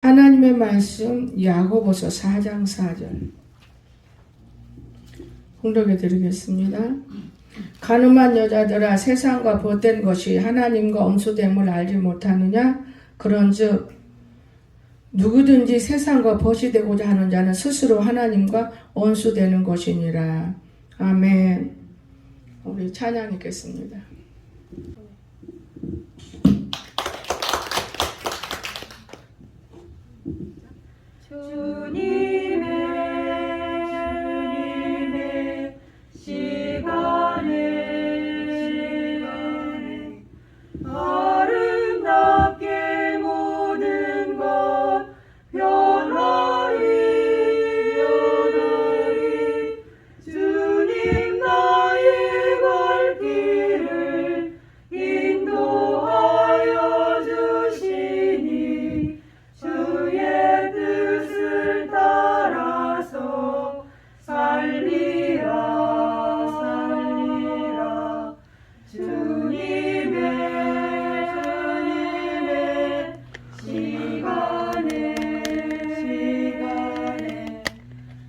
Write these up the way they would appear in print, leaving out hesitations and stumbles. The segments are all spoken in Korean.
하나님의 말씀 야고보서 4장 4절 공독해 드리겠습니다. 간음한 여자들아, 세상과 벗된 것이 하나님과 엄수됨을 알지 못하느냐? 그런즉 누구든지 세상과 벗이 되고자 하는 자는 스스로 하나님과 원수되는 것이니라. 아멘. 우리 찬양하겠습니다. 주님의 시간에 아름답게 모든 것 변하리 주님 나의 갈 길을 인도하여 주시니 주의 뜻을 따라서 살리라 주님의 시간에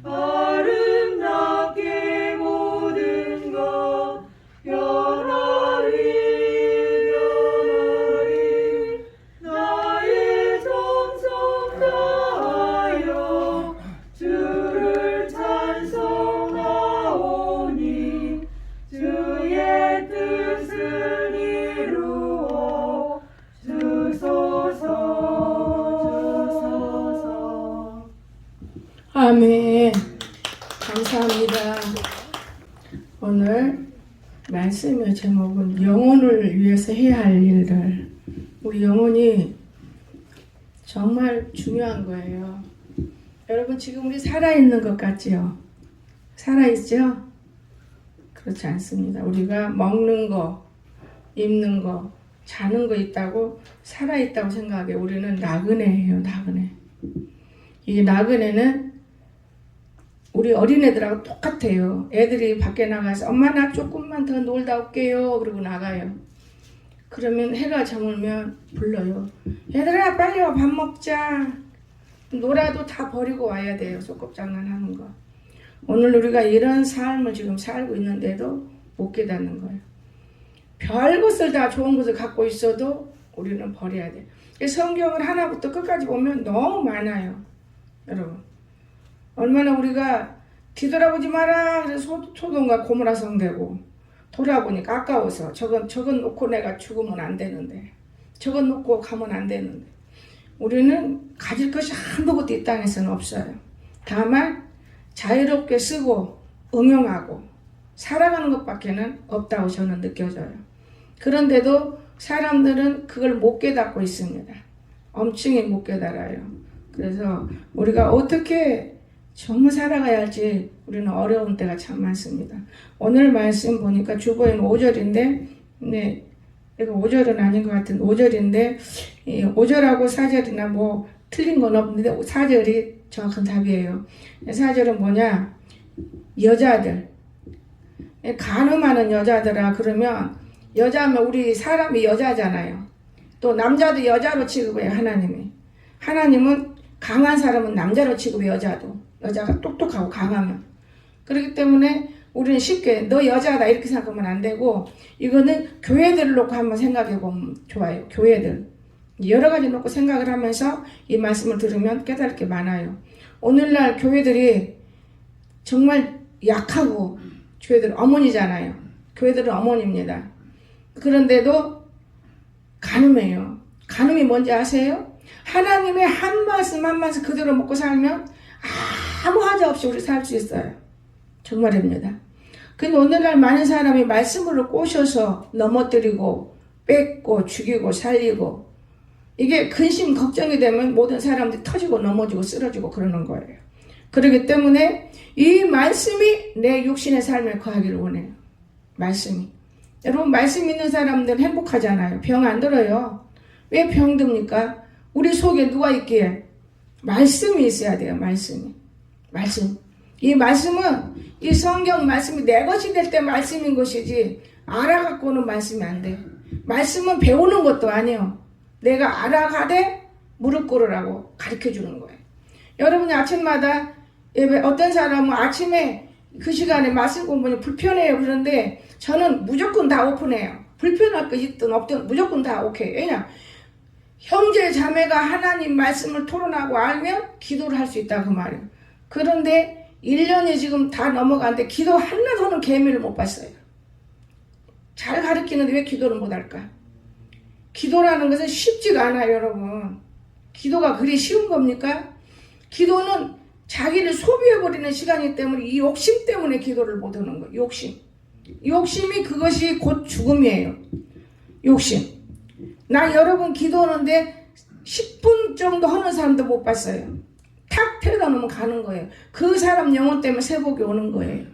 아름답게 모든 것 변하리 나의 정성 다하여 주를 찬송하오니 주의 뜻을 이루어 주소서. 아멘. 감사합니다. 오늘 말씀의 제목은 영혼을 위해서 해야 할 일들. 우리 영혼이 정말 중요한 거예요. 여러분, 지금 우리 살아있는 것 같지요? 살아있죠? 그렇지 않습니다. 우리가 먹는 거, 입는 거, 자는 거 있다고 살아있다고 생각해. 우리는 나그네예요. 나그네. 이 나그네는 우리 어린애들하고 똑같아요. 애들이 밖에 나가서 엄마 나 조금만 더 놀다 올게요. 그러고 나가요. 그러면 해가 저물면 불러요. 얘들아 빨리 와, 밥 먹자. 놀아도 다 버리고 와야 돼요. 소꿉장난하는 거. 오늘 우리가 이런 삶을 지금 살고 있는데도 못 깨닫는 거예요. 별 것을 다 좋은 것을 갖고 있어도 우리는 버려야 돼요. 성경을 하나부터 끝까지 보면 너무 많아요. 여러분, 얼마나 우리가 뒤돌아보지 마라 그래서 소돔과 고모라 성되고, 돌아보니까 아까워서 저건 놓고 내가 죽으면 안 되는데, 저건 놓고 가면 안 되는데, 우리는 가질 것이 아무것도 이 땅에서는 없어요. 다만 자유롭게 쓰고 응용하고 살아가는 것밖에는 없다고 저는 느껴져요. 그런데도 사람들은 그걸 못 깨닫고 있습니다. 엄청히 못 깨달아요. 그래서 우리가 어떻게 정말 살아가야 할지 우리는 어려운 때가 참 많습니다. 오늘 말씀 보니까 주보에는 5절인데, 네, 이거 5절은 아닌 것 같은 5절인데, 5절하고 4절이나 뭐 틀린 건 없는데 4절이 정확한 답이에요. 4절은 뭐냐? 여자들, 간음하는 여자들아. 그러면 여자면 우리 사람이 여자잖아요. 또 남자도 여자로 취급해요. 하나님은 강한 사람은 남자로 취급해요. 여자가 똑똑하고 강하면. 그렇기 때문에 우리는 쉽게 너 여자다 이렇게 생각하면 안 되고, 이거는 교회들을 놓고 한번 생각해 보면 좋아요. 교회들 여러 가지 놓고 생각을 하면서 이 말씀을 들으면 깨달을 게 많아요. 오늘날 교회들이 정말 약하고, 교회들 어머니잖아요. 교회들은 어머니입니다. 그런데도 간음해요. 간음이 뭔지 아세요? 하나님의 한 말씀 한 말씀 그대로 먹고 살면 아무 하자 없이 우리 살 수 있어요. 정말입니다. 근데 오늘날 많은 사람이 말씀으로 꼬셔서 넘어뜨리고 뺏고 죽이고 살리고, 이게 근심 걱정이 되면 모든 사람들이 터지고 넘어지고 쓰러지고 그러는 거예요. 그렇기 때문에 이 말씀이 내 육신의 삶에 거하기를 원해요. 말씀이. 여러분, 말씀 있는 사람들은 행복하잖아요. 병 안 들어요. 왜 병 듭니까? 우리 속에 누가 있기에? 말씀이 있어야 돼요. 말씀. 이 말씀은, 이 성경 말씀이 내 것이 될 때 말씀인 것이지 알아갖고는 말씀이 안 돼. 말씀은 배우는 것도 아니에요. 내가 알아가되 무릎 꿇으라고 가르쳐 주는 거예요. 여러분이 아침마다 예배, 어떤 사람은 아침에 그 시간에 말씀 공부는 불편해요. 그런데 저는 무조건 다 오픈해요. 불편할 거 있든 없든 무조건 다 오케이. 왜냐? 형제 자매가 하나님 말씀을 토론하고 알면 기도를 할 수 있다 그 말이에요. 그런데 1년이 지금 다 넘어가는데 기도 하나도는 개미를 못 봤어요. 잘 가르치는데 왜 기도를 못 할까? 기도라는 것은 쉽지가 않아요, 여러분. 기도가 그리 쉬운 겁니까? 기도는 자기를 소비해버리는 시간이기 때문에 이 욕심 때문에 기도를 못 하는 거예요. 욕심. 욕심이 그것이 곧 죽음이에요. 욕심. 나 여러분 기도하는데 10분 정도 하는 사람도 못 봤어요. 탁 데려다 놓으면 가는 거예요. 그 사람 영혼 때문에 세복이 오는 거예요.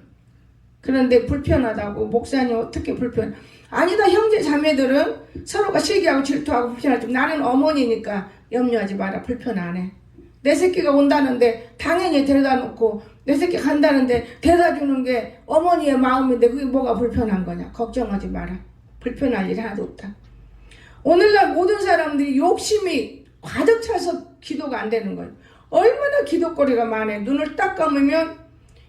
그런데 불편하다고 목사님 어떻게 불편? 아니다. 형제 자매들은 서로가 시기하고 질투하고 불편하지만 나는 어머니니까 염려하지 마라. 불편 안 해. 내 새끼가 온다는데 당연히 데려다 놓고 내 새끼 간다는데 데려다 주는 게 어머니의 마음인데 그게 뭐가 불편한 거냐. 걱정하지 마라. 불편할 일 하나도 없다. 오늘날 모든 사람들이 욕심이 가득 차서 기도가 안 되는 거예요. 얼마나 기도거리가 많아요. 눈을 딱 감으면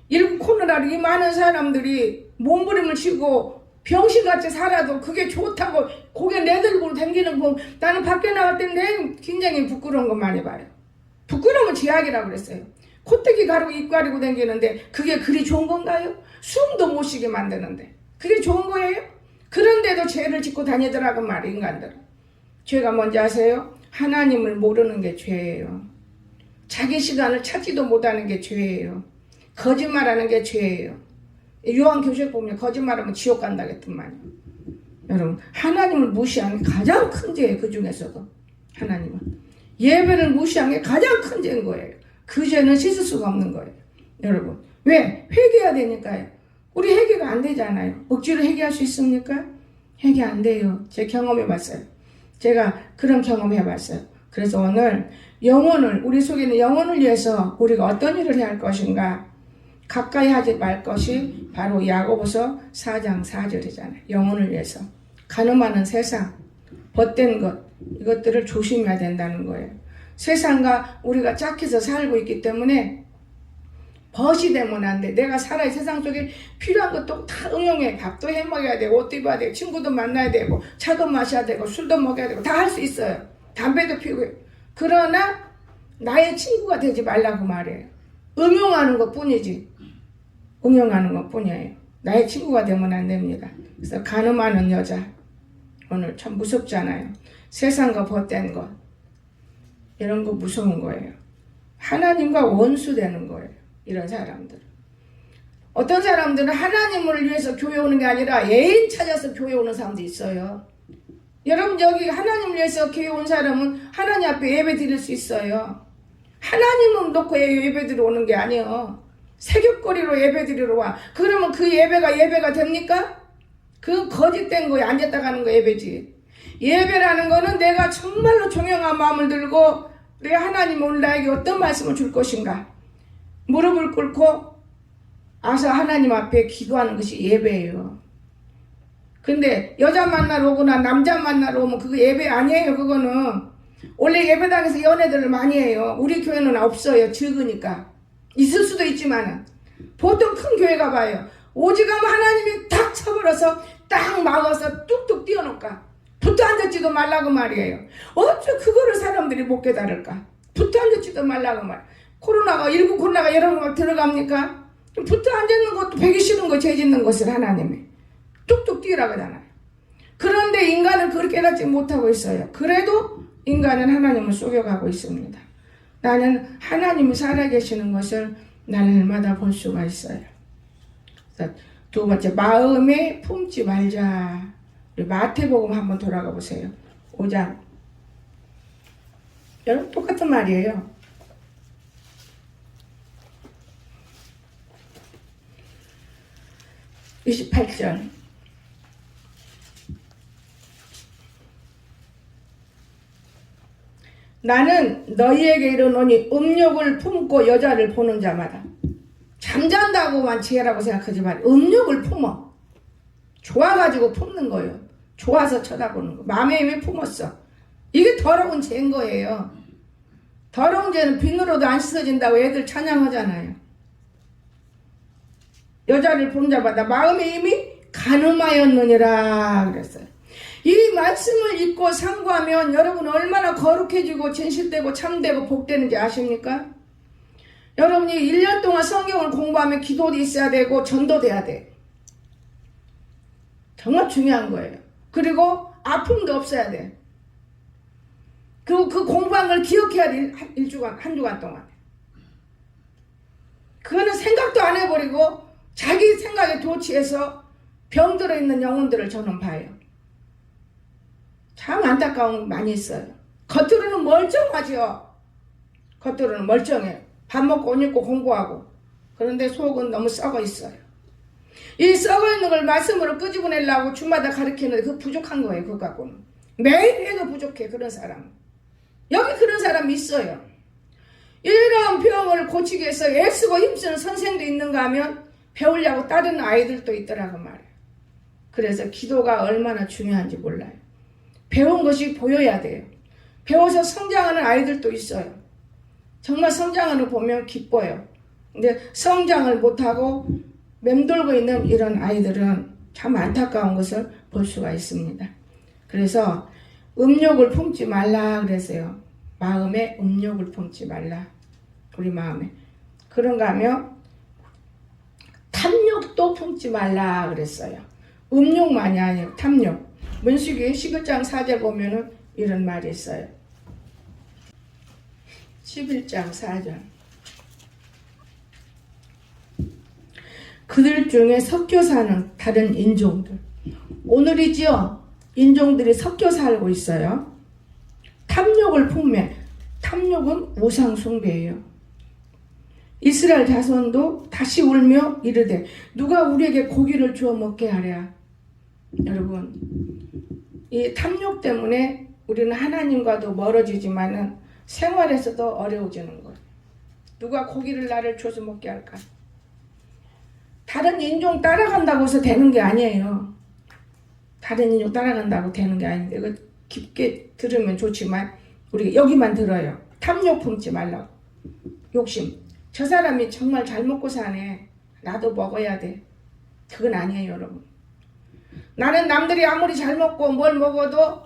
일곱 코너라로 이 많은 사람들이 몸부림을 치고 병신같이 살아도 그게 좋다고 고개 내들고 다니는 거 나는 밖에 나갈 때는 굉장히 부끄러운 거 많이 봐요. 부끄러우면 제약이라고 그랬어요. 콧대기 가리고 입 가리고 다니는데 그게 그리 좋은 건가요? 숨도 못 쉬게 만드는데 그게 좋은 거예요? 그런데도 죄를 짓고 다니더라고 말이에요. 인간들은. 죄가 뭔지 아세요? 하나님을 모르는 게 죄예요. 자기 시간을 찾지도 못하는 게 죄예요. 거짓말하는 게 죄예요. 요한교시에 보면 거짓말하면 지옥 간다 했더만요. 여러분 하나님을 무시한 게 가장 큰 죄예요. 그 중에서도 하나님은 예배를 무시한 게 가장 큰 죄인 거예요. 그 죄는 씻을 수가 없는 거예요. 여러분 왜? 회개해야 되니까요. 우리 회개가 안 되잖아요. 억지로 회개할 수 있습니까? 회개 안 돼요. 제가 경험해봤어요. 제가 그런 경험해봤어요. 그래서 오늘 영혼을 우리 속에 있는 영혼을 위해서 우리가 어떤 일을 해야 할 것인가 가까이 하지 말 것이 바로 야고보서 4장 4절이잖아요. 영혼을 위해서 가늠하는 세상 벗된 것 이것들을 조심해야 된다는 거예요. 세상과 우리가 짝해서 살고 있기 때문에 벗이 되면 안 돼. 내가 살아야 세상 속에 필요한 것도 다 응용해. 밥도 해 먹어야 되고 옷도 입어야 되고 친구도 만나야 되고 차도 마셔야 되고 술도 먹어야 되고 다 할 수 있어요. 담배도 피우고. 그러나 나의 친구가 되지 말라고 말해요. 응용하는 것 뿐이지. 응용하는 것 뿐이에요. 나의 친구가 되면 안 됩니다. 그래서 가늠하는 여자 오늘 참 무섭잖아요. 세상과 벗된 것 이런 거 무서운 거예요. 하나님과 원수 되는 거예요. 이런 사람들. 어떤 사람들은 하나님을 위해서 교회 오는 게 아니라 애인 찾아서 교회 오는 사람도 있어요. 여러분 여기 하나님을 위해서 교회 온 사람은 하나님 앞에 예배 드릴 수 있어요. 하나님은 놓고 예배 드리러 오는 게 아니에요. 세격거리로 예배 드리러 와. 그러면 그 예배가 됩니까? 그 거짓된 거에 앉았다 가는 거 예배지. 예배라는 거는 내가 정말로 종영한 마음을 들고 내 하나님 오늘 나에게 어떤 말씀을 줄 것인가. 무릎을 꿇고 아서 하나님 앞에 기도하는 것이 예배예요. 근데 여자 만나러 오거나 남자 만나러 오면 그거 예배 아니에요. 그거는 원래 예배당에서 연애들을 많이 해요. 우리 교회는 없어요. 적으니까. 있을 수도 있지만 보통 큰 교회 가봐요. 오직하면 하나님이 딱 쳐버려서 딱 막아서 뚝뚝 띄워놓을까. 붙어 앉았지도 말라고 말이에요. 어째 그거를 사람들이 못 깨달을까. 붙어 앉았지도 말라고 말. 코로나가 여러분 막 들어갑니까? 붙어 앉는 것도 배기 싫은 거 죄 짓는 것을 하나님이 뚝뚝 뛰라고 하잖아요. 그런데 인간은 그렇게 깨닫지 못하고 있어요. 그래도 인간은 하나님을 속여가고 있습니다. 나는 하나님이 살아계시는 것을 날마다 볼 수가 있어요. 두 번째, 마음에 품지 말자. 우리 마태복음 한번 돌아가 보세요. 5장. 여러분 똑같은 말이에요. 28절. 나는 너희에게 이르노니 음욕을 품고 여자를 보는 자마다 잠잔다고만 지혜라고 생각하지 말고 음욕을 품어. 좋아가지고 품는 거예요. 좋아서 쳐다보는 거. 마음에 품었어. 이게 더러운 죄인 거예요. 더러운 죄는 비누로도 안 씻어진다고 애들 찬양하잖아요. 여자를 본자마다 마음에 이미 간음하였느니라 그랬어요. 이 말씀을 읽고 상고하면 여러분 얼마나 거룩해지고 진실되고 참되고 복되는지 아십니까? 여러분이 1년 동안 성경을 공부하면 기도도 있어야 되고 전도 돼야 돼. 정말 중요한 거예요. 그리고 아픔도 없어야 돼. 그리고 그 공부한 걸 기억해야 돼. 한 주간 동안. 그거는 생각도 안 해버리고 자기 생각에 도취해서 병들어 있는 영혼들을 저는 봐요. 참 안타까운 거 많이 있어요. 겉으로는 멀쩡하죠. 겉으로는 멀쩡해요. 밥 먹고 옷 입고 공부하고. 그런데 속은 너무 썩어 있어요. 이 썩어 있는 걸 말씀으로 끄집어내려고 주마다 가르치는데 그 부족한 거예요. 그거 갖고는. 매일 해도 부족해. 그런 사람. 여기 그런 사람이 있어요. 이런 병을 고치기 위해서 애쓰고 힘쓰는 선생도 있는가 하면 배우려고 따르는 아이들도 있더라고 말이에요. 그래서 기도가 얼마나 중요한지 몰라요. 배운 것이 보여야 돼요. 배워서 성장하는 아이들도 있어요. 정말 성장하는 거 보면 기뻐요. 근데 성장을 못하고 맴돌고 있는 이런 아이들은 참 안타까운 것을 볼 수가 있습니다. 그래서 음욕을 품지 말라 그랬어요. 마음에 음욕을 품지 말라. 우리 마음에. 그런가 하면 탐욕도 품지 말라 그랬어요. 음욕만이 아니에요. 탐욕. 문수기 11장 4절 보면은 이런 말이 있어요. 11장 4절. 그들 중에 섞여 사는 다른 인종들. 오늘이지요. 인종들이 섞여 살고 있어요. 탐욕을 품매. 탐욕은 우상 숭배예요. 이스라엘 자손도 다시 울며 이르되 누가 우리에게 고기를 주어 먹게 하랴. 여러분, 이 탐욕 때문에 우리는 하나님과도 멀어지지만은 생활에서도 어려워지는 거예요. 누가 고기를 나를 줘서 먹게 할까? 다른 인종 따라간다고 해서 되는 게 아니에요. 다른 인종 따라간다고 되는 게 아닌데 이거 깊게 들으면 좋지만 우리 여기만 들어요. 탐욕 품지 말라고. 욕심. 저 사람이 정말 잘 먹고 사네. 나도 먹어야 돼. 그건 아니에요, 여러분. 나는 남들이 아무리 잘 먹고 뭘 먹어도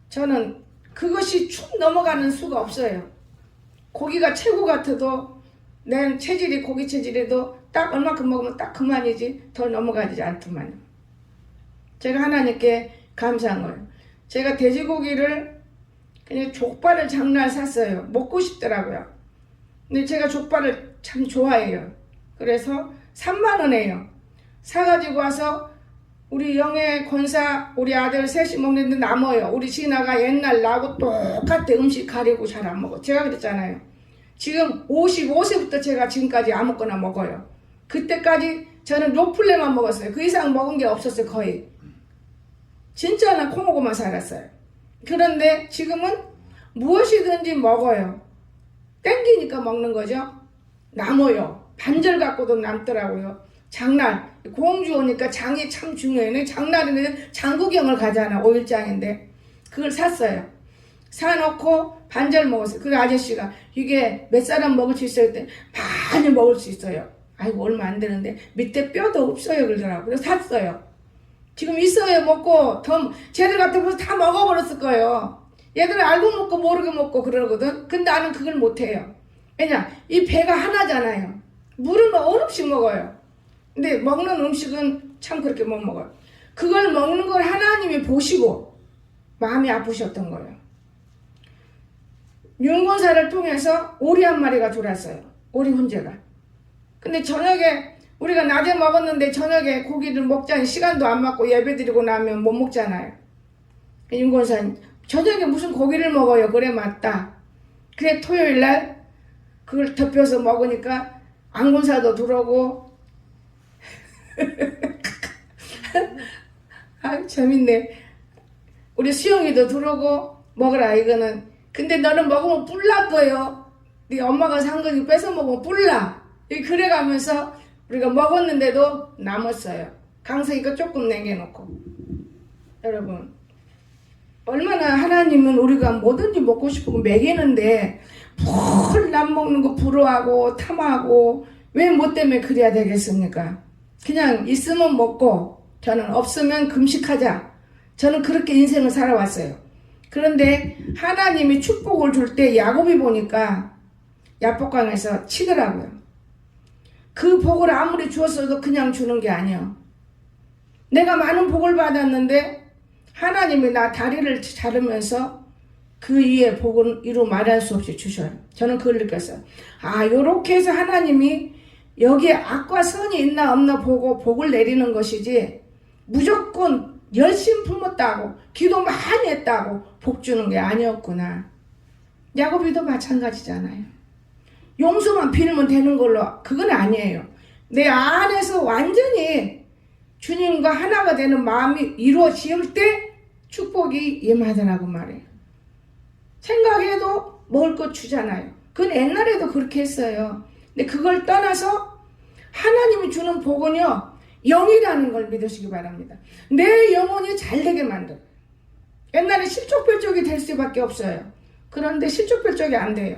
저는 그것이 축 넘어가는 수가 없어요. 고기가 최고 같아도 내 체질이 고기 체질에도 딱 얼마큼 먹으면 딱 그만이지 더 넘어가지 않더만요. 제가 하나님께 감사한 거예요. 제가 돼지고기를 그냥 족발을 장날 샀어요. 먹고 싶더라고요. 근데 제가 족발을 참 좋아해요. 그래서 3만 원이에요. 사가지고 와서 우리 영애 권사 우리 아들 셋이 먹는데 남아요. 우리 진아가 옛날 나하고 똑같아. 음식 가리고 잘 안 먹어. 제가 그랬잖아요. 지금 55세부터 제가 지금까지 아무거나 먹어요. 그때까지 저는 로플레만 먹었어요. 그 이상 먹은 게 없었어요. 거의. 진짜 나 콩고구마 살았어요. 그런데 지금은 무엇이든지 먹어요. 땡기니까 먹는 거죠. 남아요. 반절 갖고도 남더라고요. 장날. 공주 오니까 장이 참 중요해요. 장날에는 장구경을 가잖아. 5일장인데. 그걸 샀어요. 사놓고 반절 먹었어요. 그 아저씨가 이게 몇 사람 먹을 수 있어요? 그때 많이 먹을 수 있어요. 아이고 얼마 안 되는데 밑에 뼈도 없어요. 그러더라고요. 그래서 샀어요. 지금 있어요. 먹고 더 쟤들 같으면 다 먹어버렸을 거예요. 얘들은 알고 먹고 모르게 먹고 그러거든. 근데 나는 그걸 못해요. 왜냐? 이 배가 하나잖아요. 물은 얼음씩 먹어요. 근데 먹는 음식은 참 그렇게 못 먹어요. 그걸 먹는 걸 하나님이 보시고 마음이 아프셨던 거예요. 윤권사를 통해서 오리 한 마리가 들어왔어요. 오리 훈제가. 근데 저녁에 우리가 낮에 먹었는데 저녁에 고기를 먹자니 시간도 안 맞고 예배드리고 나면 못 먹잖아요. 윤권사는 저녁에 무슨 고기를 먹어요. 그래 맞다. 그래 토요일날 그걸 덮여서 먹으니까 안군사도 들어오고 아 재밌네. 우리 수영이도 들어오고 먹으라 이거는. 근데 너는 먹으면 뿔날 거예요. 네 엄마가 산 거니 뺏어 먹으면 뿔나. 그래가면서 우리가 먹었는데도 남았어요. 강석이가 조금 남겨놓고. 여러분 얼마나 하나님은 우리가 뭐든지 먹고 싶고 먹이는데 풀 남 먹는 거 부러워하고 탐하고 왜 뭐 때문에 그래야 되겠습니까? 그냥 있으면 먹고 저는 없으면 금식하자. 저는 그렇게 인생을 살아왔어요. 그런데 하나님이 축복을 줄 때 야곱이 보니까 야복강에서 치더라고요. 그 복을 아무리 주었어도 그냥 주는 게 아니야. 내가 많은 복을 받았는데 하나님이 나 다리를 자르면서 그 위에 복은 이루 말할 수 없이 주셔요. 저는 그걸 느꼈어요. 아, 요렇게 해서 하나님이 여기에 악과 선이 있나 없나 보고 복을 내리는 것이지 무조건 열심히 품었다고 기도 많이 했다고 복 주는 게 아니었구나. 야곱이도 마찬가지잖아요. 용서만 빌면 되는 걸로 그건 아니에요. 내 안에서 완전히 주님과 하나가 되는 마음이 이루어질 때 축복이 임하더라고 말이에요. 생각해도 먹을 것 주잖아요. 그건 옛날에도 그렇게 했어요. 근데 그걸 떠나서 하나님이 주는 복은요, 영이라는 걸 믿으시기 바랍니다. 내 영혼이 잘 되게 만들어요. 옛날에 실족별족이 될 수밖에 없어요. 그런데 실족별족이 안 돼요.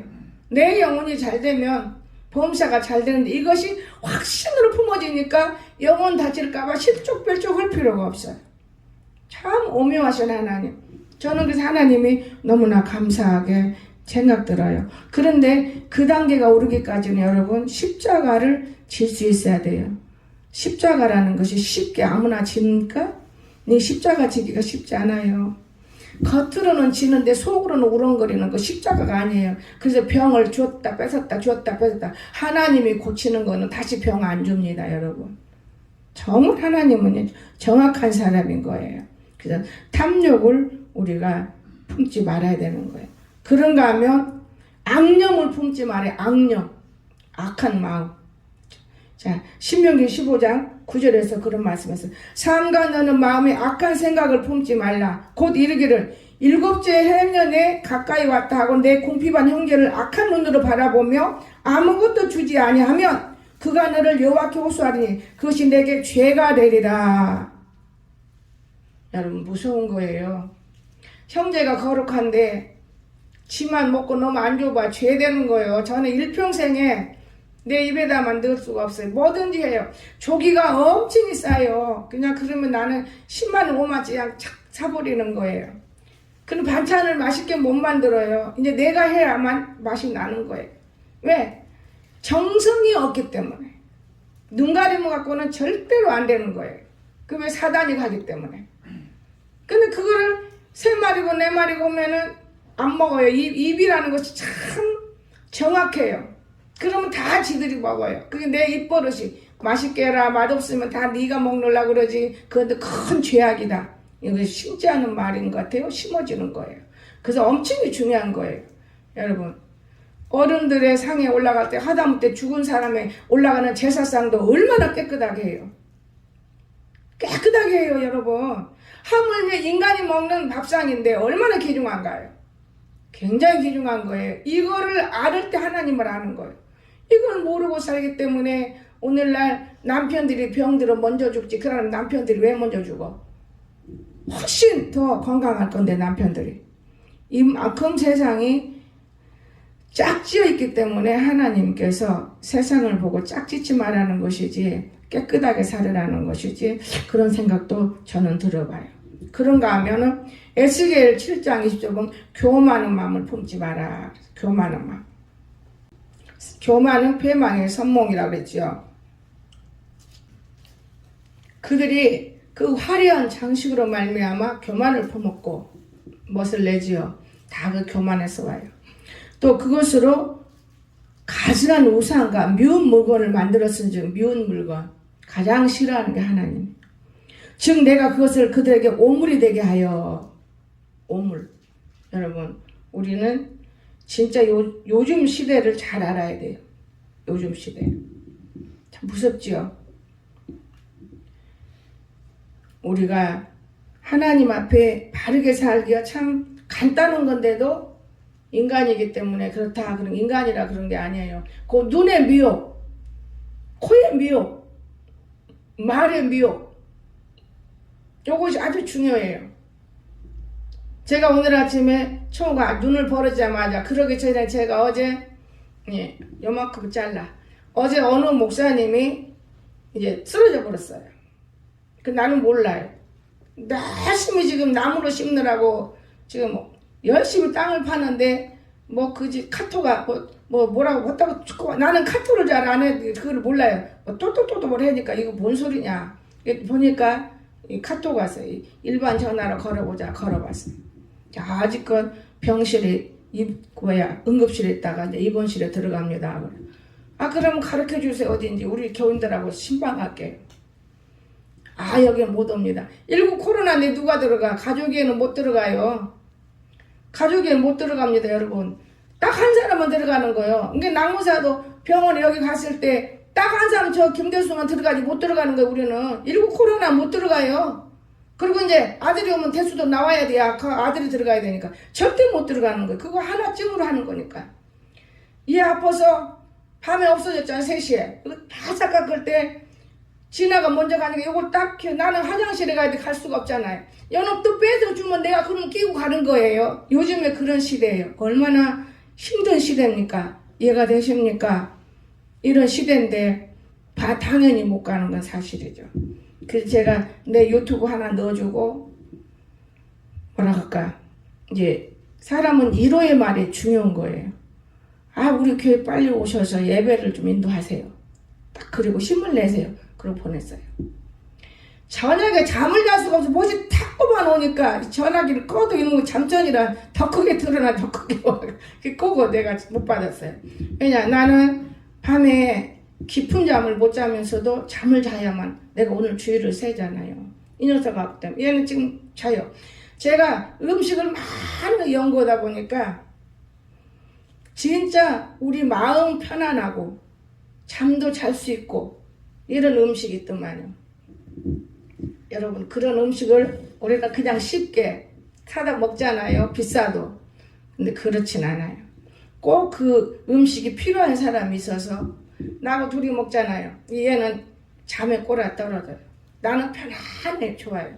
내 영혼이 잘 되면 범사가 잘 되는데 이것이 확신으로 품어지니까 영혼 다칠까봐 실족별족 할 필요가 없어요. 참 오묘하신 하나님. 저는 그래서 하나님이 너무나 감사하게 생각 들어요. 그런데 그 단계가 오르기까지는 여러분 십자가를 질 수 있어야 돼요. 십자가라는 것이 쉽게 아무나 집니까? 네, 십자가 지기가 쉽지 않아요. 겉으로는 지는데 속으로는 우렁거리는 거 십자가가 아니에요. 그래서 병을 줬다 뺏었다 줬다 뺏었다. 하나님이 고치는 거는 다시 병 안 줍니다, 여러분. 정말 하나님은 정확한 사람인 거예요. 그래서 탐욕을 우리가 품지 말아야 되는 거예요. 그런가 하면 악념을 품지 말아요. 악념, 악한 마음. 자, 신명기 15장 9절에서 그런 말씀했어요. 삼가 너는 마음에 악한 생각을 품지 말라. 곧 이르기를 일곱째 해년에 가까이 왔다 하고 내 궁핍한 형제를 악한 눈으로 바라보며 아무것도 주지 아니하면 그가 너를 여호와께 호소하리니 그것이 내게 죄가 되리라. 여러분 무서운 거예요. 형제가 거룩한데 지만 먹고 너무 안 줘봐 죄 되는 거예요. 저는 일평생에 내 입에다만 넣을 수가 없어요. 뭐든지 해요. 조기가 엄청 쌓여. 그냥 그러면 나는 10만 원 5만원짜리 그냥 착 사버리는 거예요. 그럼 반찬을 맛있게 못 만들어요. 이제 내가 해야만 맛이 나는 거예요. 왜? 정성이 없기 때문에. 눈 가리면 갖고는 절대로 안 되는 거예요. 그게 사단이 가기 때문에. 근데 그거를 3마리고 4마리고 오면은 안 먹어요. 입이라는 것이 참 정확해요. 그러면 다 지들이 먹어요. 그게 내 입버릇이. 맛있게 해라. 맛없으면 다 네가 먹느라고 그러지. 그것도 큰 죄악이다. 이거 심지 않은 말인 것 같아요. 심어지는 거예요. 그래서 엄청 중요한 거예요. 여러분. 어른들의 상에 올라갈 때 하다못해 죽은 사람에 올라가는 제사상도 얼마나 깨끗하게 해요. 깨끗하게 해요, 여러분. 하물며 인간이 먹는 밥상인데 얼마나 귀중한가요? 굉장히 귀중한 거예요. 이거를 알을 때 하나님을 아는 거예요. 이걸 모르고 살기 때문에 오늘날 남편들이 병들어 먼저 죽지. 그러면 남편들이 왜 먼저 죽어? 훨씬 더 건강할 건데 남편들이. 이만큼 세상이 짝지어 있기 때문에 하나님께서 세상을 보고 짝짓지 말라는 것이지 깨끗하게 살으라는 것이지 그런 생각도 저는 들어봐요. 그런가 하면은 에스겔 7장 20절 보면 교만한 마음을 품지 마라. 교만한 마음. 교만은 패망의 선몽이라고 그랬죠. 그들이 그 화려한 장식으로 말미암아 교만을 품었고 멋을 내지요. 다 그 교만에서 와요. 또 그것으로 가증한 우상과 미운 물건을 만들었은즉 미운 물건 가장 싫어하는 게 하나님. 즉 내가 그것을 그들에게 오물이 되게 하여. 오물. 여러분 우리는 진짜 요즘 시대를 잘 알아야 돼요. 요즘 시대. 참 무섭지요. 우리가 하나님 앞에 바르게 살기가 참 간단한 건데도 인간이기 때문에 그렇다. 그런 인간이라 그런 게 아니에요. 그 눈의 미혹, 코의 미혹, 말의 미혹. 이것이 아주 중요해요. 제가 오늘 아침에 초가 눈을 벌리자마자 그러기 전에 제가 어제 요만큼 잘라. 어제 어느 목사님이 이제 쓰러져 버렸어요. 그 나는 몰라요. 열심히 지금 나무로 심느라고 지금 열심히 땅을 파는데 뭐 그지 카토가 뭐라고 못하고 축구 나는 카토를 잘 안 해. 그걸 몰라요. 또또또또 뭘 하니까 이거 뭔 소리냐. 보니까 이 카토가 왔어요. 일반 전화로 걸어봤어요. 자, 아직껏 병실에 응급실에 있다가 이제 입원실에 들어갑니다. 아, 그러면 가르쳐 주세요. 어딘지 우리 교인들하고 신방할게요. 아, 여기는 못 옵니다. 19 코로나인데 누가 들어가? 가족에는 못 들어가요. 가족에는 못 들어갑니다, 여러분. 딱 한 사람만 들어가는 거예요. 그러니까 낙무사도 병원에 여기 갔을 때 딱 한 사람 저 김대수만 들어가지 못 들어가는 거예요, 우리는. 19 코로나 못 들어가요. 그리고 이제 아들이 오면 대수도 나와야 돼야 그 아들이 들어가야 되니까. 절대 못 들어가는 거예요. 그거 하나쯤으로 하는 거니까. 얘 아파서 밤에 없어졌잖아, 3시에. 그거 바싹 깎을 때 진아가 먼저 가니까 이걸 딱 나는 화장실에 가야 돼 갈 수가 없잖아요. 연옥 또 빼서 주면 내가 그럼 끼고 가는 거예요. 요즘에 그런 시대예요. 얼마나 힘든 시대입니까? 이해가 되십니까? 이런 시대인데 당연히 못 가는 건 사실이죠. 그래서 제가 내 유튜브 하나 넣어주고 뭐라 할까 이제 사람은 이로의 말이 중요한 거예요. 아, 우리 교회 빨리 오셔서 예배를 좀 인도하세요. 딱 그리고 힘을 내세요. 그러고 보냈어요. 저녁에 잠을 잘 수가 없어. 뭐지 탁 꼽아놓으니까 전화기를 꺼도 이런 거 잠전이라 더 크게 드러나 더 크게 끄고 내가 못 받았어요. 왜냐 나는 밤에 깊은 잠을 못 자면서도 잠을 자야만 내가 오늘 주일을 세잖아요. 이 녀석하고 때문에 얘는 지금 자요. 제가 음식을 많이 연구하다 보니까 진짜 우리 마음 편안하고 잠도 잘 수 있고 이런 음식이 있더만요. 여러분 그런 음식을 우리가 그냥 쉽게 사다 먹잖아요. 비싸도. 근데 그렇진 않아요. 꼭 그 음식이 필요한 사람이 있어서 나하고 둘이 먹잖아요. 얘는 잠에 꼬라 떨어져요. 나는 편안해 좋아요.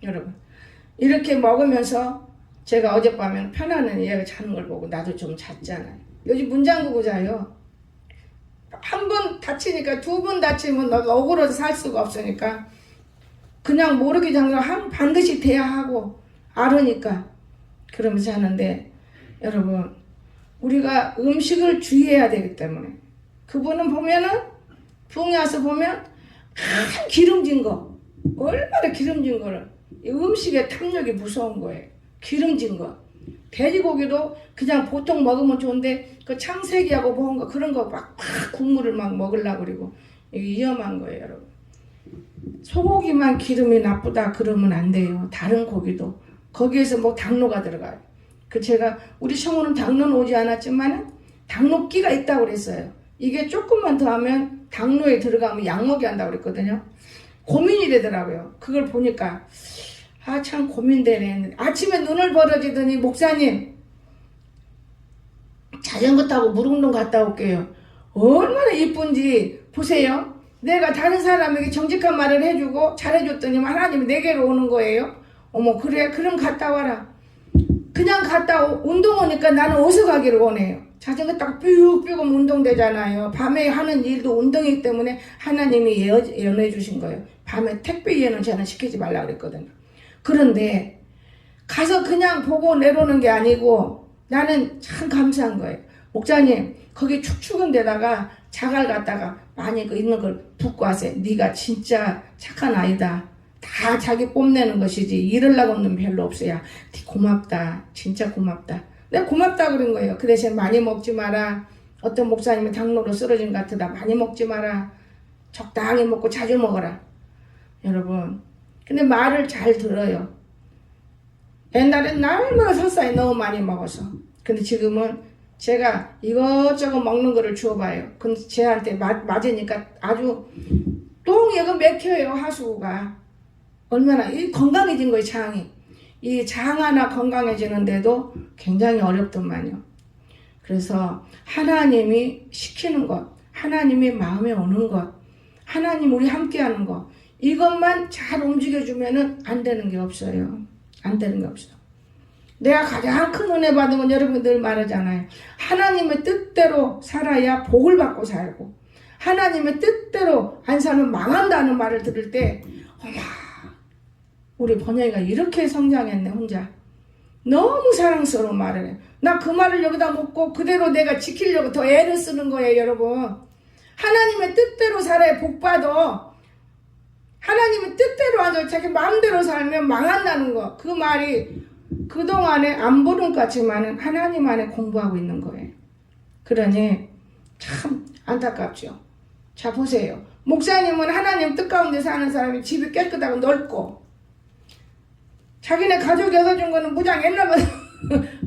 여러분 이렇게 먹으면서 제가 어젯밤에 편안한 얘가 자는 걸 보고 나도 좀 잤잖아요. 요즘 문 잠그고 자요. 한 번 다치니까 2번 다치면 너가 억울해서 살 수가 없으니까 그냥 모르게 잠그면 반드시 돼야 하고 알으니까 그러면서 자는데 여러분 우리가 음식을 주의해야 되기 때문에 그분은 보면은 부흥에 와서 보면 한 기름진 거 얼마나 기름진 거를 이 음식의 탐욕이 무서운 거예요. 기름진 거 돼지고기도 그냥 보통 먹으면 좋은데 그 창세기하고 뭔가 그런 거 막 국물을 막 먹으려고 그러고 이게 위험한 거예요 여러분. 소고기만 기름이 나쁘다 그러면 안 돼요. 다른 고기도 거기에서 뭐 당로가 들어가요. 그 제가 우리 성우는 당로는 오지 않았지만 당로끼가 있다고 그랬어요. 이게 조금만 더 하면 당로에 들어가면 약먹이 한다고 그랬거든요. 고민이 되더라고요. 그걸 보니까 아 참 고민되네. 아침에 눈을 벌어지더니 목사님 자전거 타고 무릉동 갔다 올게요. 얼마나 이쁜지 보세요. 내가 다른 사람에게 정직한 말을 해주고 잘해줬더니 하나님이 내게로 오는 거예요. 어머 그래 그럼 갔다 와라. 그냥 갔다 운동 오니까 나는 어디서 가기를 원해요. 자전거 딱 뿅뿅 운동되잖아요. 밤에 하는 일도 운동이기 때문에 하나님이 예언해 주신 거예요. 밤에 택배 예언은 저는 시키지 말라 그랬거든요. 그런데 가서 그냥 보고 내려오는 게 아니고 나는 참 감사한 거예요. 목사님 거기 축축한 데다가 자갈 갖다가 많이 그 있는 걸 붓고 하세요. 네가 진짜 착한 아이다. 다 자기 뽐내는 것이지 이럴라고 없는 별로 없어요. 고맙다. 진짜 고맙다. 내가 고맙다 그런 거예요. 그 대신 많이 먹지 마라. 어떤 목사님이 당뇨로 쓰러진 것 같으다. 많이 먹지 마라. 적당히 먹고 자주 먹어라. 여러분 근데 말을 잘 들어요. 옛날엔 날마다 설사에 너무 많이 먹어서. 근데 지금은 제가 이것저것 먹는 거를 주워봐요. 근데 쟤한테 맞으니까 아주 똥이가 맥혀요. 하수구가. 얼마나 이 건강해진 거예요. 장이. 이 장 하나 건강해지는데도 굉장히 어렵더만요. 그래서 하나님이 시키는 것, 하나님이 마음에 오는 것, 하나님 우리 함께하는 것 이것만 잘 움직여주면은 안 되는 게 없어요. 안 되는 게 없어. 내가 가장 큰 은혜 받은 건 여러분들 말하잖아요. 하나님의 뜻대로 살아야 복을 받고 살고, 하나님의 뜻대로 안 살면 망한다는 말을 들을 때, 어머, 우리 번영이가 이렇게 성장했네, 혼자. 너무 사랑스러운 말을 해요. 나 그 말을 여기다 놓고 그대로 내가 지키려고 더 애를 쓰는 거예요, 여러분. 하나님의 뜻대로 살아야 복 받아. 하나님의 뜻대로 아주 자기 마음대로 살면 망한다는 거. 그 말이 그동안에 안 보는 것 같지만은 하나님 안에 공부하고 있는 거예요. 그러니 참 안타깝죠. 자, 보세요. 목사님은 하나님 뜻 가운데 사는 사람이 집이 깨끗하고 넓고, 자기네 가족이 얻어준 거는 무장 옛날보다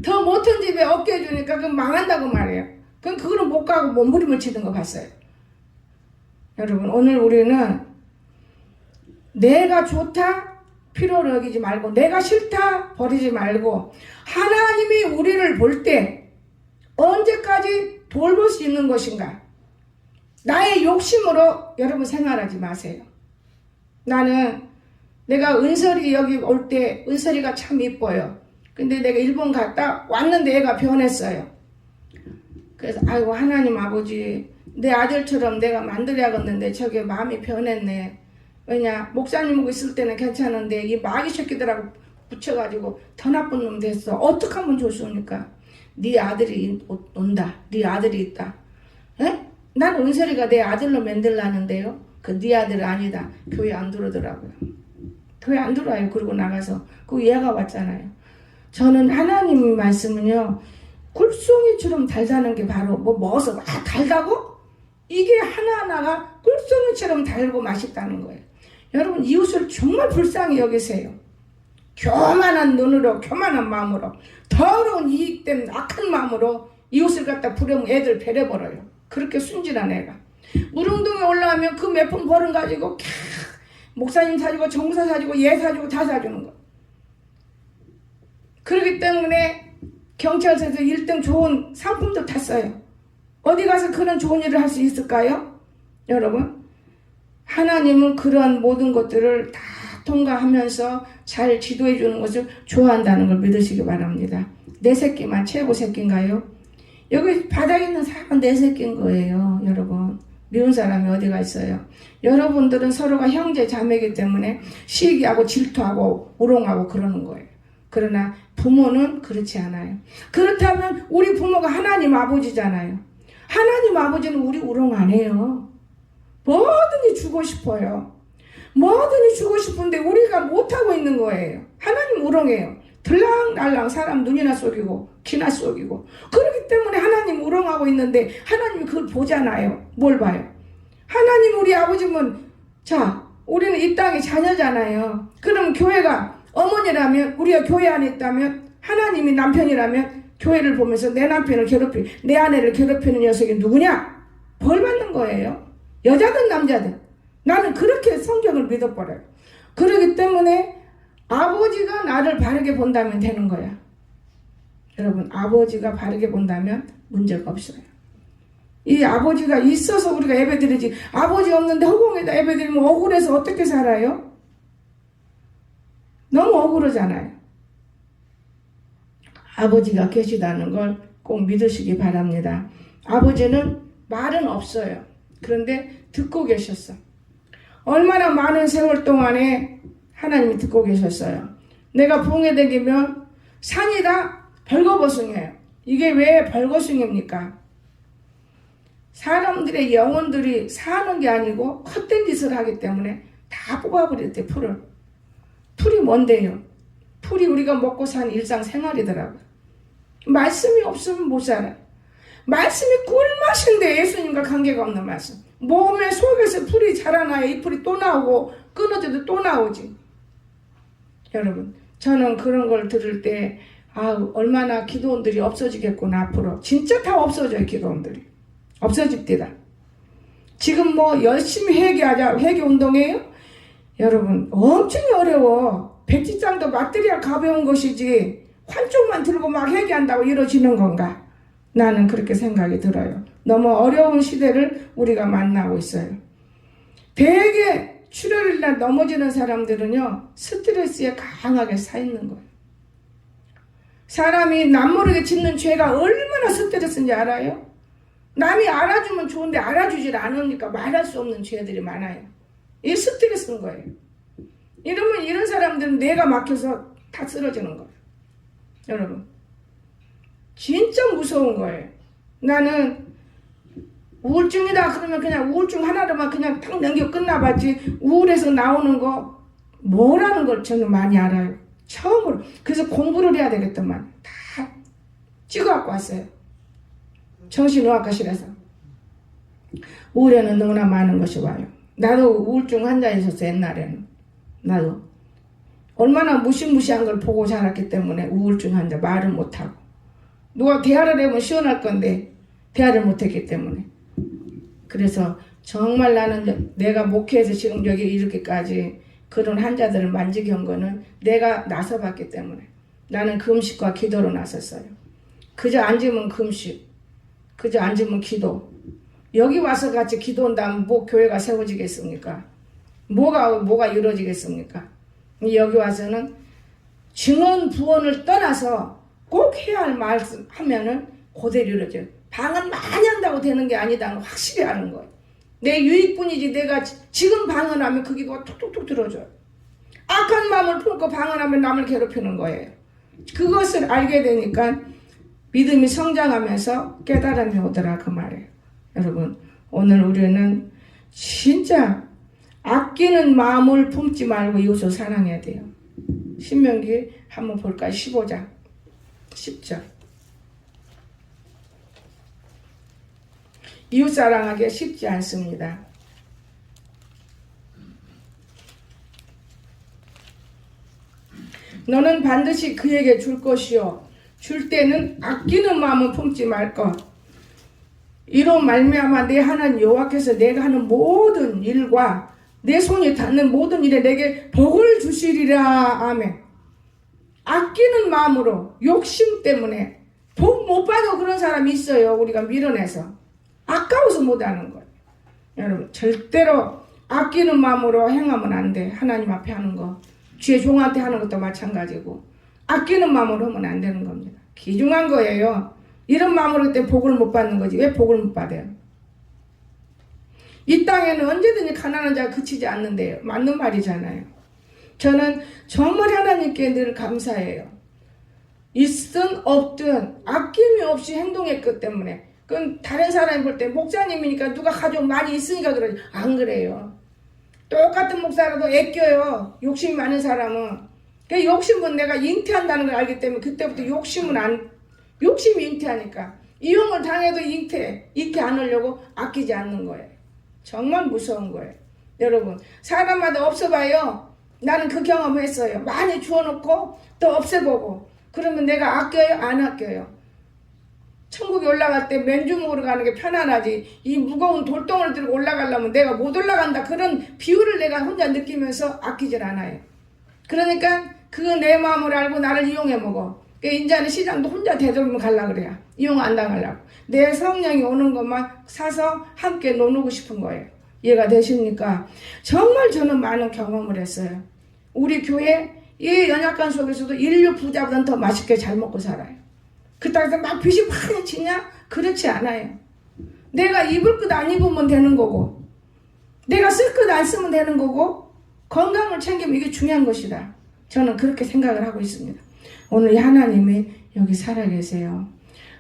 더 못한 집에 얻게 해주니까 그건 망한다고 말해요. 그럼 그거는 못 가고 몸부림을 치는 거 봤어요. 여러분, 오늘 우리는 내가 좋다 필요로 여기지 말고, 내가 싫다 버리지 말고, 하나님이 우리를 볼 때 언제까지 돌볼 수 있는 것인가, 나의 욕심으로 여러분 생활하지 마세요. 나는 내가 은설이 여기 올 때 은설이가 참 이뻐요. 근데 내가 일본 갔다 왔는데 애가 변했어요. 그래서 아이고 하나님 아버지, 내 아들처럼 내가 만들어야겠는데 저게 마음이 변했네. 왜냐, 목사님하고 있을 때는 괜찮은데 이 마귀 새끼들하고 붙여가지고 더 나쁜 놈 됐어. 어떻게 하면 좋습니까? 네 아들이 온다. 네 아들이 있다. 에? 난 은설이가 내 아들로 만들라는데요. 그 네 아들은 아니다. 교회 안 들어오더라고요. 교회 안 들어와요. 그러고 나가서 그 얘가 왔잖아요. 저는 하나님 말씀은요, 꿀송이처럼 달다는 게 바로 먹어서 달다고? 이게 하나하나가 꿀송이처럼 달고 맛있다는 거예요. 여러분, 이웃을 정말 불쌍히 여기세요. 교만한 눈으로, 교만한 마음으로, 더러운 이익된 악한 마음으로 이웃을 갖다 부려면 애들 배려버려요. 그렇게 순진한 애가. 무릉동에 올라가면 그 몇 푼 벌은 가지고 목사님 사주고 정사 사주고 얘 사주고 다 사주는 거. 그렇기 때문에 경찰서에서 1등 좋은 상품도 탔어요. 어디 가서 그런 좋은 일을 할 수 있을까요? 여러분, 하나님은 그런 모든 것들을 다 통과하면서 잘 지도해 주는 것을 좋아한다는 걸 믿으시기 바랍니다. 내 새끼만 최고 새끼인가요? 여기 바닥에 있는 사람은 내 새끼인 거예요, 여러분. 미운 사람이 어디가 있어요? 여러분들은 서로가 형제 자매이기 때문에 시기하고 질투하고 우롱하고 그러는 거예요. 그러나 부모는 그렇지 않아요. 그렇다면 우리 부모가 하나님 아버지잖아요. 하나님 아버지는 우리 우롱 안 해요. 뭐든지 주고 싶어요. 뭐든지 주고 싶은데 우리가 못하고 있는 거예요. 하나님 우롱해요. 들락날락 사람 눈이나 속이고 귀나 속이고. 그렇기 때문에 하나님 우롱하고 있는데 하나님이 그걸 보잖아요. 뭘 봐요? 하나님 우리 아버지면, 자, 우리는 이 땅의 자녀잖아요. 그럼 교회가 어머니라면, 우리가 교회 안에 있다면, 하나님이 남편이라면 교회를 보면서 내 남편을 내 아내를 괴롭히는 녀석이 누구냐? 벌 받는 거예요. 여자든 남자든. 나는 그렇게 성경을 믿어버려요. 그렇기 때문에 아버지가 나를 바르게 본다면 되는 거야. 여러분, 아버지가 바르게 본다면 문제가 없어요. 이 아버지가 있어서 우리가 예배드리지, 아버지 없는데 허공에다 예배드리면 억울해서 어떻게 살아요? 너무 억울하잖아요. 아버지가 계시다는 걸 꼭 믿으시기 바랍니다. 아버지는 말은 없어요. 그런데 듣고 계셨어. 얼마나 많은 세월 동안에 하나님이 듣고 계셨어요. 내가 붕괴되기면 산이 다 벌거벗으며요. 이게 왜 벌거벗습니까? 사람들의 영혼들이 사는 게 아니고 헛된 짓을 하기 때문에 다 뽑아버렸대, 풀을. 풀이 뭔데요? 풀이 우리가 먹고 사는 일상생활이더라고요. 말씀이 없으면 못 살아요. 말씀이 꿀맛인데 예수님과 관계가 없는 말씀. 몸의 속에서 풀이 자라나야 이 풀이 또 나오고 끊어져도 또 나오지. 여러분, 저는 그런 걸 들을 때 얼마나 기도원들이 없어지겠구나. 앞으로 진짜 다 없어져요. 기도원들이 없어집니다. 지금 열심히 회개하자, 회개운동이에요. 여러분, 엄청 어려워. 백지장도 맞들이야 가벼운 것이지 환쪽만 들고 막 회개한다고 이루어지는 건가? 나는 그렇게 생각이 들어요. 너무 어려운 시대를 우리가 만나고 있어요. 되게 출혈이나 넘어지는 사람들은요, 스트레스에 강하게 차 있는 거예요. 사람이 남모르게 짓는 죄가 얼마나 스트레스인지 알아요? 남이 알아주면 좋은데 알아주질 않으니까 말할 수 없는 죄들이 많아요. 이게 스트레스인 거예요. 이러면 이런 사람들은 뇌가 막혀서 다 쓰러지는 거예요. 여러분, 진짜 무서운 거예요. 나는 우울증이다 그러면 그냥 우울증 하나로만 그냥 딱 넘겨 끝나봤지, 우울해서 나오는 거 뭐라는 걸 저는 많이 알아요. 처음으로. 그래서 공부를 해야 되겠더만 다 찍어갖고 왔어요. 정신의학과실에서. 우울에는 너무나 많은 것이 와요. 나도 우울증 환자였었어. 옛날에는. 나도 얼마나 무시무시한 걸 보고 자랐기 때문에 우울증 환자, 말을 못하고. 누가 대화를 해보면 시원할 건데 대화를 못했기 때문에. 그래서 정말 나는 내가 목회해서 지금 여기 이렇게까지 그런 환자들을 만지게 한 거는 내가 나서봤기 때문에. 나는 금식과 기도로 나섰어요. 그저 앉으면 금식, 그저 앉으면 기도. 여기 와서 같이 기도한다면 뭐 교회가 세워지겠습니까? 뭐가 이루어지겠습니까? 여기 와서는 증언 부언을 떠나서 꼭 해야 할 말씀 하면은 그대로 이루어져요. 방언 많이 한다고 되는 게 아니다는 걸 확실히 아는 거예요. 내 유익뿐이지 내가 지금 방언하면 그 기도가 툭툭툭 들어줘요. 악한 마음을 품고 방언하면 남을 괴롭히는 거예요. 그것을 알게 되니까 믿음이 성장하면서 깨달음이 오더라 그 말이에요. 여러분, 오늘 우리는 진짜 아끼는 마음을 품지 말고 이웃을 사랑해야 돼요. 신명기 한번 볼까요? 15장 10절. 이웃 사랑하기 쉽지 않습니다. 너는 반드시 그에게 줄 것이요 줄 때는 아끼는 마음을 품지 말 것. 이로 말미암아 내 하나님 여호와께서 내가 하는 모든 일과 내 손이 닿는 모든 일에 내게 복을 주시리라. 아멘. 아끼는 마음으로, 욕심 때문에 복 못 받아 그런 사람이 있어요. 우리가 밀어내서 아까워서 못하는 거예요. 여러분, 절대로 아끼는 마음으로 행하면 안 돼. 하나님 앞에 하는 거, 주의 종한테 하는 것도 마찬가지고 아끼는 마음으로 하면 안 되는 겁니다. 귀중한 거예요. 이런 마음으로 그때 복을 못 받는 거지. 왜 복을 못 받아요? 이 땅에는 언제든지 가난한 자가 그치지 않는데요. 맞는 말이잖아요. 저는 정말 하나님께 늘 감사해요. 있든 없든 아낌이 없이 행동했기 때문에. 그건 다른 사람이 볼 때 목사님이니까 누가 가족 많이 있으니까 그러지. 안 그래요. 똑같은 목사라도 애껴요. 욕심이 많은 사람은. 그 욕심은 내가 잉태한다는 걸 알기 때문에 그때부터 욕심이 잉태하니까. 이용을 당해도 잉태 않으려고 아끼지 않는 거예요. 정말 무서운 거예요. 여러분, 사람마다 없어봐요. 나는 그 경험을 했어요. 많이 주워놓고 또 없애보고. 그러면 내가 아껴요? 안 아껴요? 천국에 올라갈 때 맨주먹으로 가는 게 편안하지. 이 무거운 돌덩어리를 들고 올라가려면 내가 못 올라간다. 그런 비유를 내가 혼자 느끼면서 아끼질 않아요. 그러니까 그 내 마음을 알고 나를 이용해 먹어. 인자는 시장도 혼자 되돌면 가려고 그래요. 이용 안 당하려고. 내 성령이 오는 것만 사서 함께 나누고 싶은 거예요. 이해가 되십니까? 정말 저는 많은 경험을 했어요. 우리 교회 이 연약한 속에서도 인류 부자보다는 더 맛있게 잘 먹고 살아요. 그 땅에서 막 빚이 많이 지냐? 그렇지 않아요. 내가 입을 것 안 입으면 되는 거고, 내가 쓸 것 안 쓰면 되는 거고, 건강을 챙기면 이게 중요한 것이다. 저는 그렇게 생각을 하고 있습니다. 오늘 하나님이 여기 살아계세요.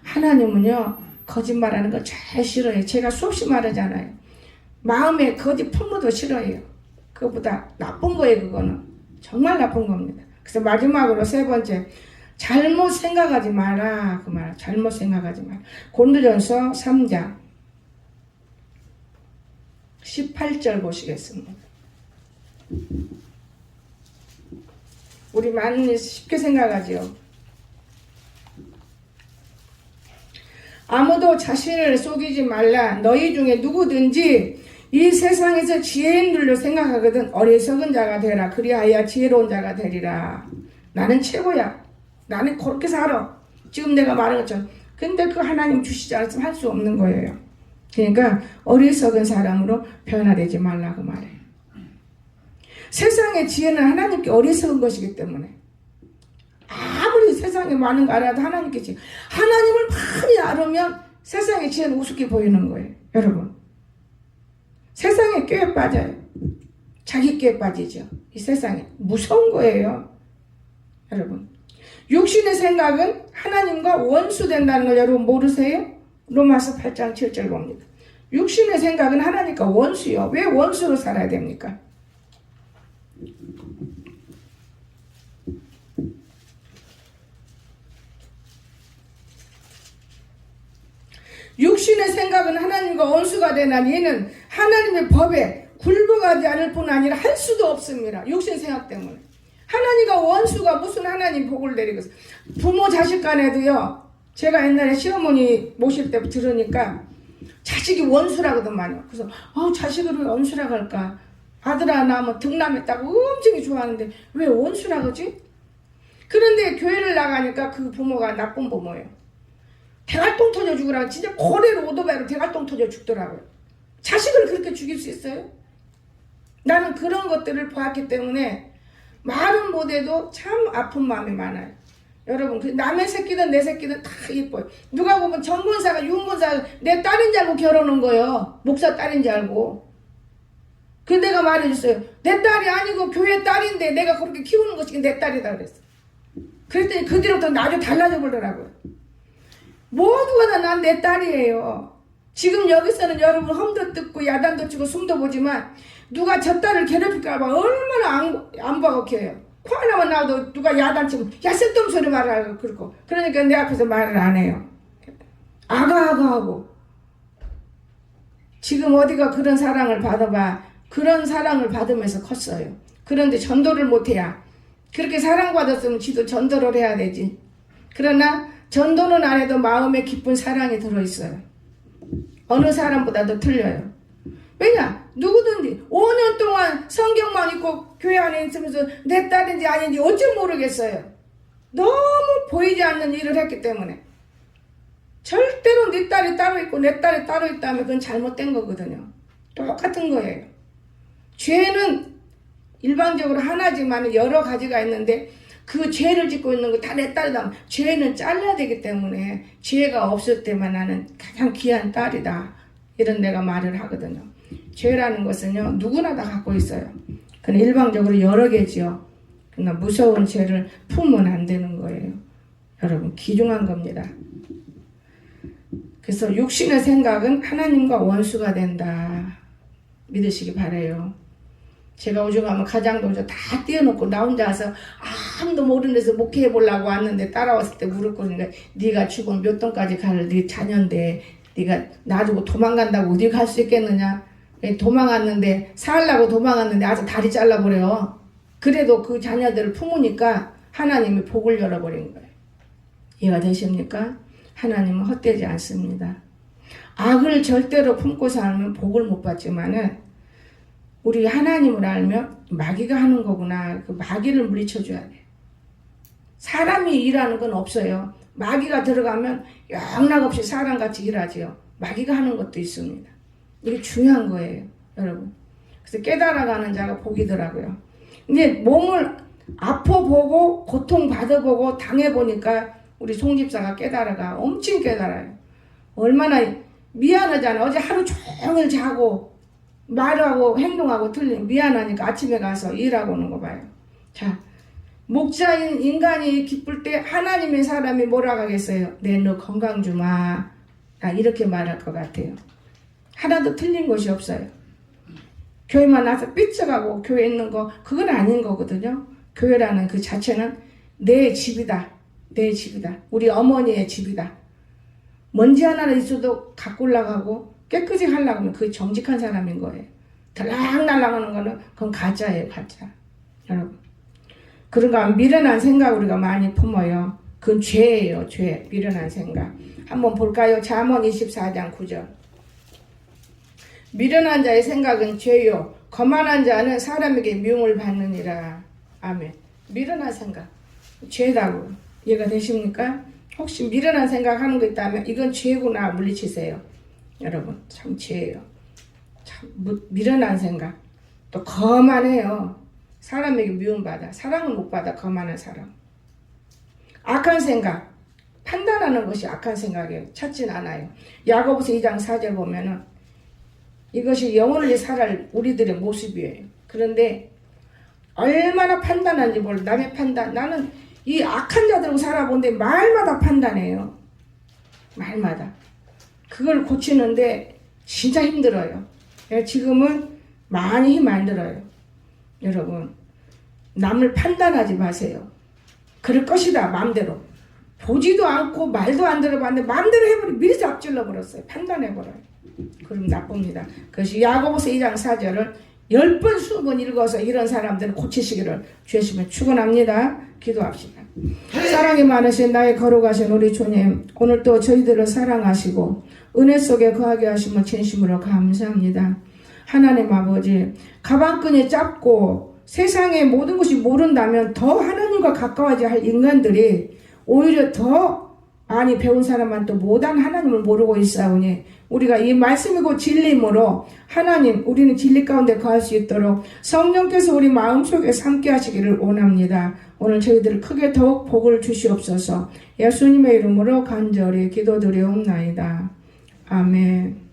하나님은요, 거짓말하는 거 제일 싫어해요. 제가 수없이 말하잖아요. 마음에 거짓 품어도 싫어해요. 그거보다 나쁜 거예요. 그거는 정말 나쁜 겁니다. 그래서 마지막으로 세 번째, 잘못 생각하지 마라. 그 말, 잘못 생각하지 마라. 고린도전서 3장 18절 보시겠습니다. 우리 많이 쉽게 생각하지요. 아무도 자신을 속이지 말라. 너희 중에 누구든지 이 세상에서 지혜 있는 줄로 생각하거든 어리석은 자가 되라. 그리하여 지혜로운 자가 되리라. 나는 최고야. 나는 그렇게 살아. 지금 내가 말한 것처럼. 근데 그 하나님 주시지 않았으면 할 수 없는 거예요. 그러니까 어리석은 사람으로 변화되지 말라고 말해요. 세상의 지혜는 하나님께 어리석은 것이기 때문에 아무리 세상에 많은 거 알아도 하나님께서 하나님을 많이 알으면 세상에 제일 우습게 보이는 거예요. 여러분, 세상에 꾀에 빠져요. 자기 꾀에 빠지죠. 이 세상에 무서운 거예요. 여러분, 육신의 생각은 하나님과 원수된다는 걸 여러분 모르세요? 로마서 8장 7절 봅니다. 육신의 생각은 하나님과 원수요. 왜 원수로 살아야 됩니까? 육신의 생각은 하나님과 원수가 되나니 이는 하나님의 법에 굴복하지 않을 뿐 아니라 할 수도 없습니다. 육신 생각 때문에. 하나님과 원수가 무슨 하나님 복을 내리겠어요. 부모 자식 간에도요. 제가 옛날에 시어머니 모실 때 들으니까 자식이 원수라거든요. 그래서 자식을 왜 원수라고 할까? 아들아 나 뭐 등남했다고 엄청 좋아하는데 왜 원수라고 하지? 그런데 교회를 나가니까 그 부모가 나쁜 부모예요. 대갈통 터져 죽으라고 진짜 고래로 오토바이로 대갈통 터져 죽더라고요. 자식을 그렇게 죽일 수 있어요? 나는 그런 것들을 보았기 때문에 말은 못해도 참 아픈 마음이 많아요. 여러분, 그 남의 새끼든 내 새끼든 다 예뻐요. 누가 보면 전권사가 윤권사가 내 딸인 줄 알고 결혼한 거예요. 목사 딸인 줄 알고. 그 내가 말해줬어요. 내 딸이 아니고 교회 딸인데 내가 그렇게 키우는 것이 내 딸이다 그랬어. 그랬더니 그 뒤로부터 아주 달라져 보더라고요. 모두가 다 난 내 딸이에요. 지금 여기서는 여러분 험도 뜯고 야단도 치고 숨도 보지만 누가 저 딸을 괴롭힐까봐 얼마나 안 버겁해요. 코 하나만 나와도 누가 야단치면 야 쓸데없는 소리 말하고 그러고 그러니까 내 앞에서 말을 안 해요. 아가아가하고 지금 어디가 그런 사랑을 받아봐. 그런 사랑을 받으면서 컸어요. 그런데 전도를 못해야 그렇게 사랑받았으면 지도 전도를 해야 되지. 그러나 전도는 안 해도 마음에 깊은 사랑이 들어있어요. 어느 사람보다도 틀려요. 왜냐? 누구든지 5년 동안 성경만 읽고 교회 안에 있으면서 내 딸인지 아닌지 어찌 모르겠어요. 너무 보이지 않는 일을 했기 때문에. 절대로 네 딸이 따로 있고 내 딸이 따로 있다면 그건 잘못된 거거든요. 똑같은 거예요. 죄는 일방적으로 하나지만 여러 가지가 있는데 그 죄를 짓고 있는 거 다 내 딸이다. 죄는 잘라야 되기 때문에 죄가 없을 때만 나는 가장 귀한 딸이다. 이런 내가 말을 하거든요. 죄라는 것은요 누구나 다 갖고 있어요. 그건 일방적으로 여러 개지요. 그러나 무서운 죄를 품으면 안 되는 거예요. 여러분 귀중한 겁니다. 그래서 육신의 생각은 하나님과 원수가 된다. 믿으시기 바라요. 제가 오죽하면 가장도저 다 띄워놓고 나 혼자 와서 아무도 모르는 데서 목회해 보려고 왔는데 따라왔을 때 무릎 꿇으니까 네가 죽으면 몇 돈까지 갈 네 자녀인데 네가 놔두고 도망간다고 어디 갈 수 있겠느냐. 도망갔는데 살라고 도망갔는데 아주 다리 잘라버려. 그래도 그 자녀들을 품으니까 하나님이 복을 열어버린 거예요. 이해가 되십니까? 하나님은 헛되지 않습니다. 악을 절대로 품고 살면 복을 못 받지만은 우리 하나님을 알면 마귀가 하는 거구나. 그 마귀를 물리쳐줘야 돼. 사람이 일하는 건 없어요. 마귀가 들어가면 영락없이 사람같이 일하지요. 마귀가 하는 것도 있습니다. 이게 중요한 거예요. 여러분. 그래서 깨달아가는 자가 복이더라고요. 근데 몸을 아파보고 고통받아보고 당해보니까 우리 송집사가 깨달아가 엄청 깨달아요. 얼마나 미안하잖아. 어제 하루 종일 자고 말하고 행동하고 틀린 미안하니까 아침에 가서 일하고 오는 거 봐요. 자, 목자인 인간이 기쁠 때 하나님의 사람이 뭐라고 하겠어요? 네, 너 건강 주마. 이렇게 말할 것 같아요. 하나도 틀린 것이 없어요. 교회만 나서 삐쳐가고 교회 있는 거 그건 아닌 거거든요. 교회라는 그 자체는 내 집이다. 내 집이다. 우리 어머니의 집이다. 먼지 하나 있어도 갖고 올라가고 깨끗이 하려고 하면 그게 정직한 사람인 거예요. 들락날락 하는 거는 그건 가짜예요. 가짜. 여러분. 그러니까 미련한 생각 우리가 많이 품어요. 그건 죄예요. 죄. 미련한 생각. 한번 볼까요? 잠언 24장 9절. 미련한 자의 생각은 죄요. 거만한 자는 사람에게 미움을 받느니라. 아멘. 미련한 생각. 죄다고. 이해가 되십니까? 혹시 미련한 생각 하는 거 있다면 이건 죄구나 물리치세요. 여러분 참 죄예요. 참 미련한 생각. 또 거만해요. 사람에게 미움받아. 사랑을 못 받아. 거만한 사람. 악한 생각, 판단하는 것이 악한 생각이에요. 찾진 않아요. 야고보서 2장 4절 보면은 이것이 영혼을 살아갈 우리들의 모습이에요. 그런데 얼마나 판단하는지 몰라. 남의 판단. 나는 이 악한 자들하고 살아본데 말마다 판단해요. 말마다. 그걸 고치는데 진짜 힘들어요. 지금은 많이 힘들어요. 여러분, 남을 판단하지 마세요. 그럴 것이다 마음대로. 보지도 않고 말도 안 들어봤는데 마음대로 해버리고 미리 앞질러 버렸어요. 판단해버려요. 그럼 나쁩니다. 그것이 야고보서 2장 4절을 10번 20번 읽어서 이런 사람들을 고치시기를 주시면 축원합니다. 기도합시다. 사랑이 많으신 나의 거룩하신 우리 주님, 오늘 또 저희들을 사랑하시고 은혜 속에 거하게 하심을 진심으로 감사합니다. 하나님 아버지, 가방끈이 짧고 세상의 모든 것이 모른다면 더 하나님과 가까워져야 할 인간들이 오히려 더 많이 배운 사람만 또 못한 하나님을 모르고 있사오니 우리가 이 말씀이고 진리므로 하나님, 우리는 진리 가운데 거할 수 있도록 성령께서 우리 마음속에 함께 하시기를 원합니다. 오늘 저희들 크게 더욱 복을 주시옵소서. 예수님의 이름으로 간절히 기도드리옵나이다. 아멘.